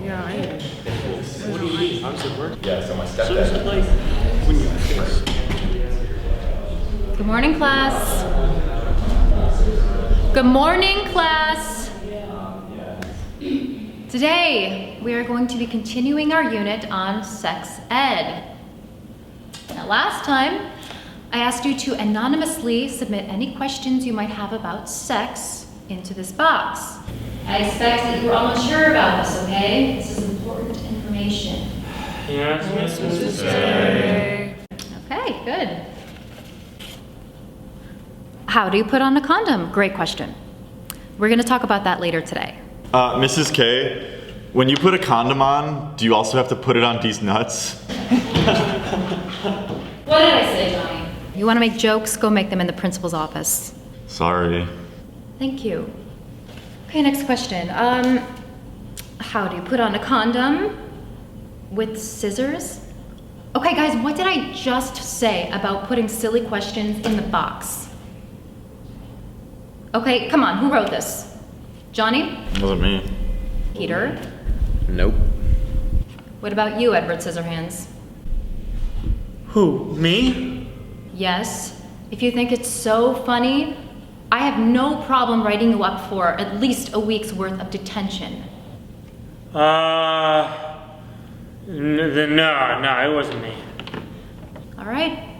Yeah, what do you mean? How does it work? Yeah, so my stepdad. So is it like when you kiss? Good morning, class. Good morning, class. Today, we are going to be continuing our unit on sex ed. Now, last time, I asked you to anonymously submit any questions you might have about sex into this box. I expect that you're all unsure about this, okay? This is important information. Yes, Mrs. Say. Okay, good. How do you put on a condom? Great question. We're going to talk about that later today. Mrs. K, when you put a condom on, do you also have to put it on Dee's nuts? What did I say, Johnny? You want to make jokes? Go make them in the principal's office. Sorry. Thank you. Okay, next question. How do you put on a condom? With scissors? Okay, guys, what did I just say about putting silly questions in the box? Okay, come on, who wrote this? Johnny? It wasn't me. Peter? Nope. What about you, Edward Scissorhands? Who? Me? Yes. If you think it's so funny, I have no problem writing you up for at least a week's worth of detention. No, it wasn't me. All right.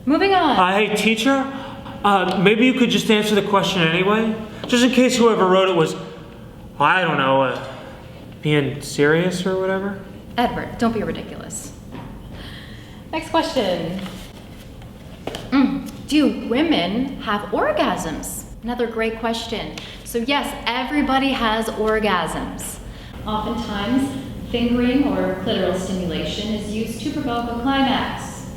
Moving on. Hey, teacher, maybe you could just answer the question anyway? Just in case whoever wrote it was, I don't know, being serious or whatever? Edward, don't be ridiculous. Next question. Do women have orgasms? Another great question. So yes, everybody has orgasms. Oftentimes, fingering or clitoral stimulation is used to provoke a climax.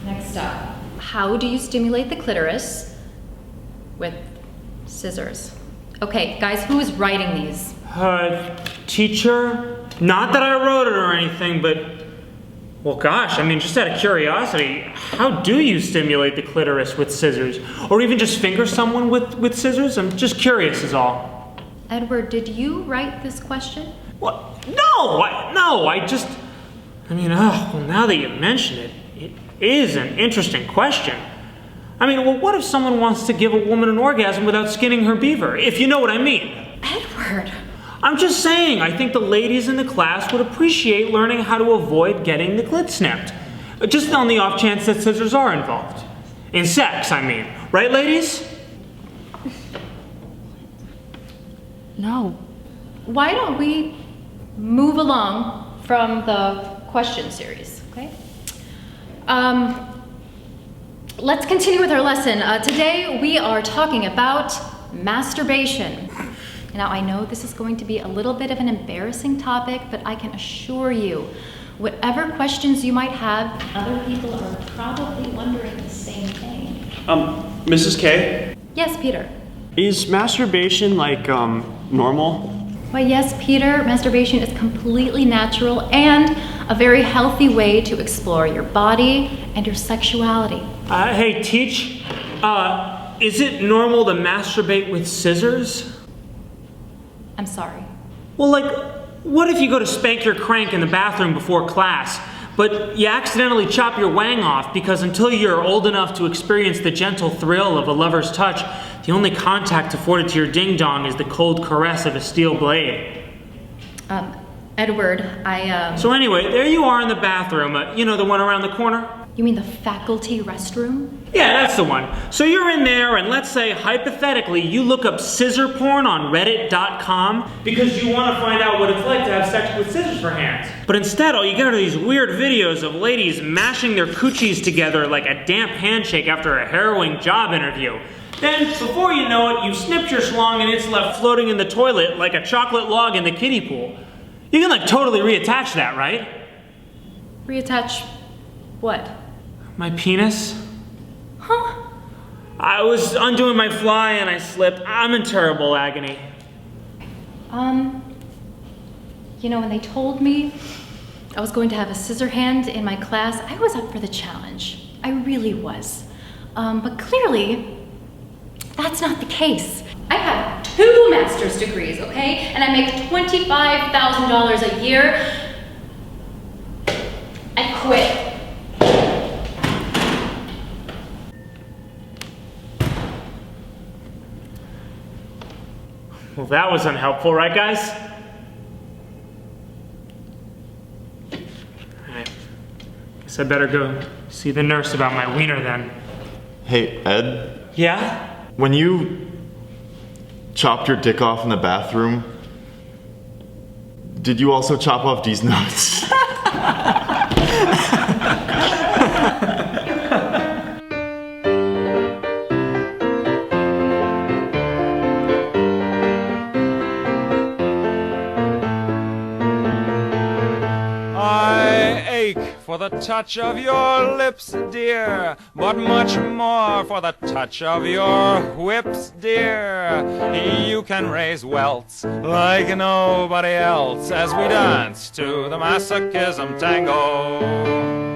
Next up, how do you stimulate the clitoris? With scissors. Okay, guys, who is writing these? Teacher? Not that I wrote it or anything, but, well, gosh, I mean, just out of curiosity, how do you stimulate the clitoris with scissors? Or even just finger someone with scissors? I'm just curious is all. Edward, did you write this question? What? No, well, now that you mention it, it is an interesting question. I mean, well, what if someone wants to give a woman an orgasm without skinning her beaver, if you know what I mean? Edward! I'm just saying, I think the ladies in the class would appreciate learning how to avoid getting the clit snipped. Just on the off chance that scissors are involved. In sex, I mean. Right, ladies? No. Why don't we move along from the question series, okay? Let's continue with our lesson. Today we are talking about masturbation. Now I know this is going to be a little bit of an embarrassing topic, but I can assure you, whatever questions you might have, other people are probably wondering the same thing. Mrs. K? Yes, Peter. Is masturbation like, normal? Why, yes, Peter, masturbation is completely natural and a very healthy way to explore your body and your sexuality. Hey, Teach, is it normal to masturbate with scissors? I'm sorry. Well, like, what if you go to spank your crank in the bathroom before class, but you accidentally chop your wang off because until you're old enough to experience the gentle thrill of a lover's touch, the only contact afforded to your ding-dong is the cold caress of a steel blade. Edward, So anyway, there you are in the bathroom, you know, the one around the corner? You mean the faculty restroom? Yeah, that's the one. So you're in there, and let's say, hypothetically, you look up scissor porn on reddit.com because you want to find out what it's like to have sex with scissors for hands. But instead, all you get are these weird videos of ladies mashing their coochies together like a damp handshake after a harrowing job interview. Then, before you know it, you've snipped your schlong and it's left floating in the toilet like a chocolate log in the kiddie pool. You can, like, totally reattach that, right? Reattach what? My penis? Huh? I was undoing my fly and I slipped. I'm in terrible agony. You know, when they told me I was going to have a scissor hand in my class, I was up for the challenge. I really was. But clearly, that's not the case. I have 2 master's degrees, okay? And I make $25,000 a year. I quit. Well, that was unhelpful, right, guys? Alright. Guess I better go see the nurse about my wiener then. Hey, Ed, Yeah? when you chopped your dick off in the bathroom, did you also chop off Dee's nuts? I ache for the touch of your lips, dear, but much more for the touch of your whips, dear. You can raise welts like nobody else as we dance to the masochism tango.